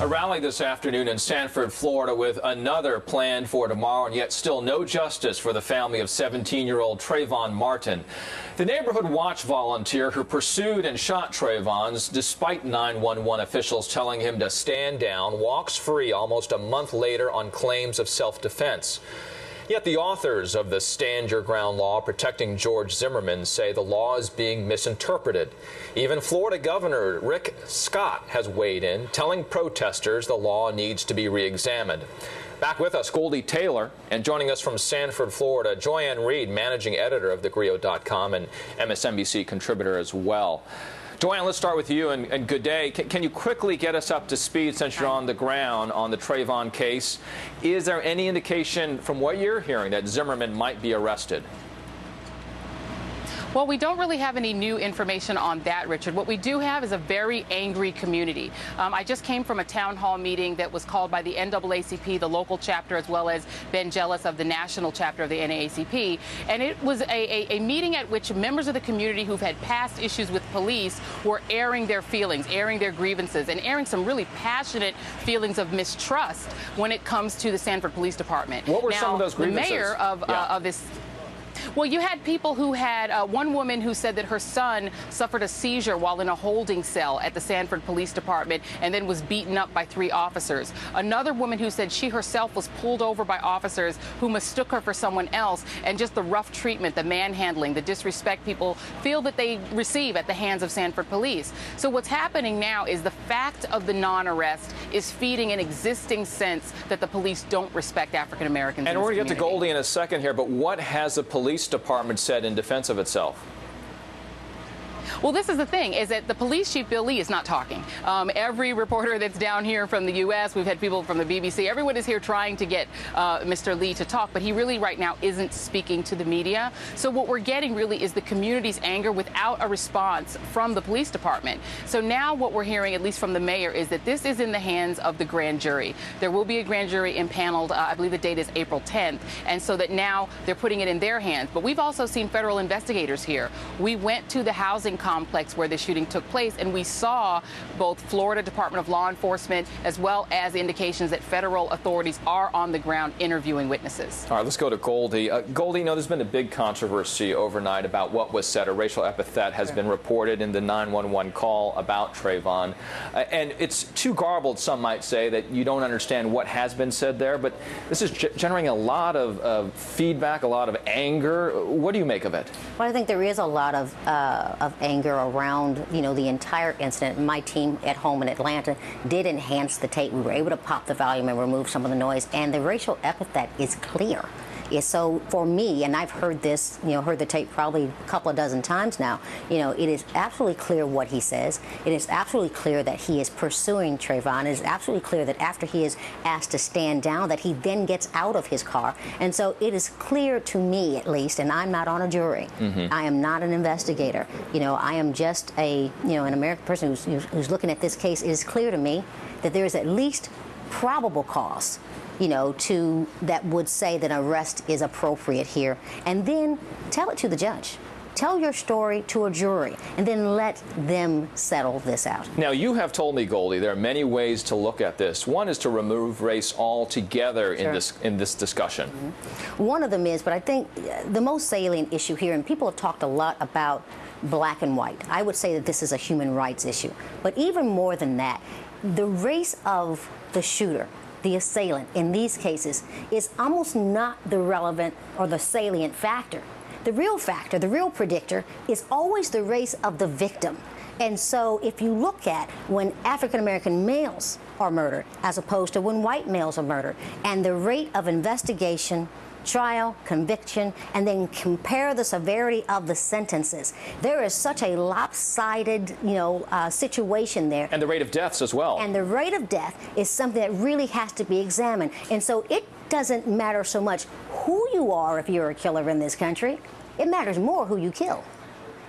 A rally this afternoon in Sanford, Florida, with another planned for tomorrow, and yet still no justice for the family of 17-year-old Trayvon Martin. The Neighborhood Watch volunteer who pursued and shot Trayvon, despite 911 officials telling him to stand down, walks free almost a month later on claims of self-defense. Yet the authors of the Stand Your Ground law protecting George Zimmerman say the law is being misinterpreted. Even Florida Governor Rick Scott has weighed in, telling protesters the law needs to be re-examined. Back with us, Goldie Taylor, and joining us from Sanford, Florida, Joanne Reed, managing editor of thegrio.com and MSNBC contributor as well. Joanne, let's start with you, and good day. Can you quickly get us up to speed, since you're on the ground, on the Trayvon case? Is there any indication from what you're hearing that Zimmerman might be arrested? Well, we don't really have any new information on that, Richard. What we do have is a very angry community. I just came from a town hall meeting that was called by the NAACP, the local chapter, as well as Ben Jealous of the national chapter of the NAACP. And it was a meeting at which members of the community who've had past issues with police were airing their feelings, airing their grievances, and airing some really passionate feelings of mistrust when it comes to the Sanford Police Department. What were some of those grievances? The mayor of this... Well, you had people who had one woman who said that her son suffered a seizure while in a holding cell at the Sanford Police Department and then was beaten up by 3 officers. Another woman who said she herself was pulled over by officers who mistook her for someone else, and just the rough treatment, the manhandling, the disrespect people feel that they receive at the hands of Sanford police. So what's happening now is the fact of the non-arrest is feeding an existing sense that the police don't respect African Americans. And we're going to get to Goldie in a second here, but what has the police department said in defense of itself? Well, this is the thing, is that the police chief, Bill Lee, is not talking. Every reporter that's down here from the U.S., we've had people from the BBC, everyone is here trying to get Mr. Lee to talk, but he really right now isn't speaking to the media. So what we're getting really is the community's anger without a response from the police department. So now what we're hearing, at least from the mayor, is that this is in the hands of the grand jury. There will be a grand jury impaneled, I believe the date is April 10th, and so that now they're putting it in their hands. But we've also seen federal investigators here. We went to the housing complex where the shooting took place, and we saw both Florida Department of Law Enforcement as well as indications that federal authorities are on the ground interviewing witnesses. All right, let's go to Goldie. Goldie, there's been a big controversy overnight about what was said. A racial epithet has been reported in the 911 call about Trayvon. And it's too garbled, some might say, that you don't understand what has been said there. But this is generating a lot of feedback, a lot of anger. What do you make of it? Well, I think there is a lot of anger around, the entire incident. My team at home in Atlanta did enhance the tape. We were able to pop the volume and remove some of the noise, and the racial epithet is clear. So for me, and I've heard this, heard the tape probably a couple of dozen times now, it is absolutely clear what he says. It is absolutely clear that he is pursuing Trayvon. It is absolutely clear that after he is asked to stand down, that he then gets out of his car. And so it is clear to me, at least, and I'm not on a jury. I am not an investigator. I am just an American person who's looking at this case. It is clear to me that there is at least probable cause that would say that an arrest is appropriate here. And then tell it to the judge. Tell your story to a jury, and then let them settle this out. Now, you have told me, Goldie, there are many ways to look at this. One is to remove race altogether in this discussion. One of them is, but I think the most salient issue here, and people have talked a lot about black and white. I would say that this is a human rights issue. But even more than that, the race of the shooter, the assailant, in these cases, is almost not the relevant or the salient factor. The real factor, the real predictor, is always the race of the victim. And so if you look at when African-American males are murdered as opposed to when white males are murdered, and the rate of investigation, trial, conviction, and then compare the severity of the sentences, there is such a lopsided, situation there. And the rate of deaths as well. And the rate of death is something that really has to be examined. And so it doesn't matter so much who you are if you're a killer in this country. It matters more who you kill.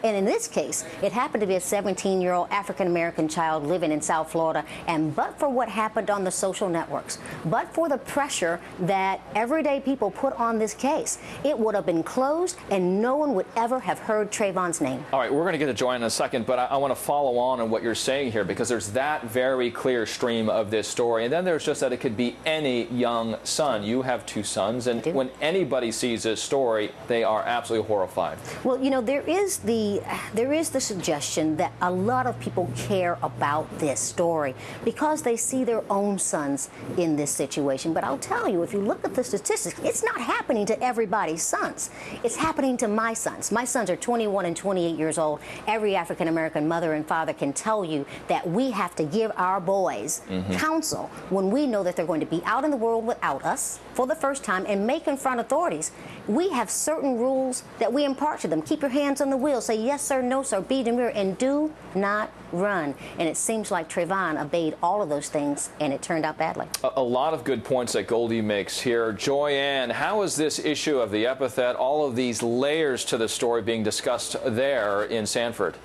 And in this case, it happened to be a 17-year-old African-American child living in South Florida. And but for what happened on the social networks, but for the pressure that everyday people put on this case, it would have been closed and no one would ever have heard Trayvon's name. All right, we're going to get to Joanne in a second, but I want to follow on what you're saying here, because there's that very clear stream of this story. And then there's just that it could be any young son. You have two sons, and when anybody sees this story, they are absolutely horrified. Well, you know, there is the suggestion that a lot of people care about this story because they see their own sons in this situation. But I'll tell you, if you look at the statistics, it's not happening to everybody's sons. It's happening to my sons. My sons are 21 and 28 years old. Every African-American mother and father can tell you that we have to give our boys counsel when we know that they're going to be out in the world without us for the first time and may confront authorities. We have certain rules that we impart to them. Keep your hands on the wheel. Say yes, sir, no, sir, be demure, and do not run. And it seems like Trayvon obeyed all of those things, and it turned out badly. A lot of good points that Goldie makes here. Joyanne, how is this issue of the epithet, all of these layers to the story being discussed there in Sanford?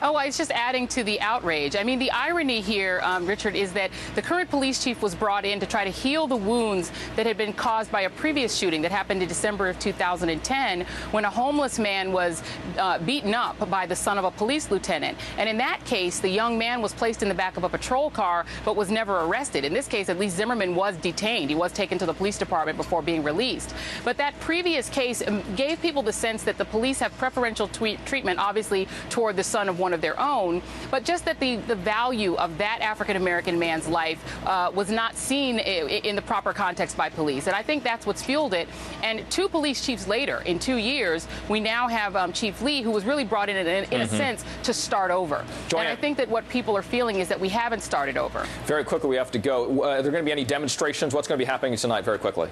Oh, it's just adding to the outrage. I mean, the irony here, Richard, is that the current police chief was brought in to try to heal the wounds that had been caused by a previous shooting that happened in December of 2010 when a homeless man was beaten up by the son of a police lieutenant. And in that case, the young man was placed in the back of a patrol car but was never arrested. In this case, at least Zimmerman was detained. He was taken to the police department before being released. But that previous case gave people the sense that the police have preferential treatment, obviously, toward the son of one of their own, but just that the value of that African-American man's life was not seen in the proper context by police. And I think that's what's fueled it. And two police chiefs later, in 2 years, we now have Chief Lee, who was really brought in a sense to start over. And I think that what people are feeling is that we haven't started over. Very quickly, we have to go. Are there going to be any demonstrations? What's going to be happening tonight, very quickly?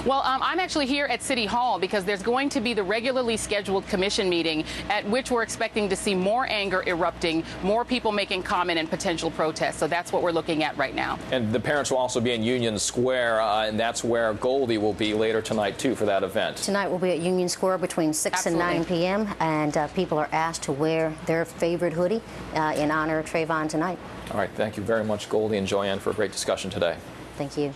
Well, I'm actually here at City Hall because there's going to be the regularly scheduled commission meeting at which we're expecting to see more anger erupting, more people making comment and potential protests. So that's what we're looking at right now. And the parents will also be in Union Square, and that's where Goldie will be later tonight, too, for that event. Tonight we'll be at Union Square between 6 and 9 p.m., and people are asked to wear their favorite hoodie in honor of Trayvon tonight. All right. Thank you very much, Goldie and Joyanne, for a great discussion today. Thank you.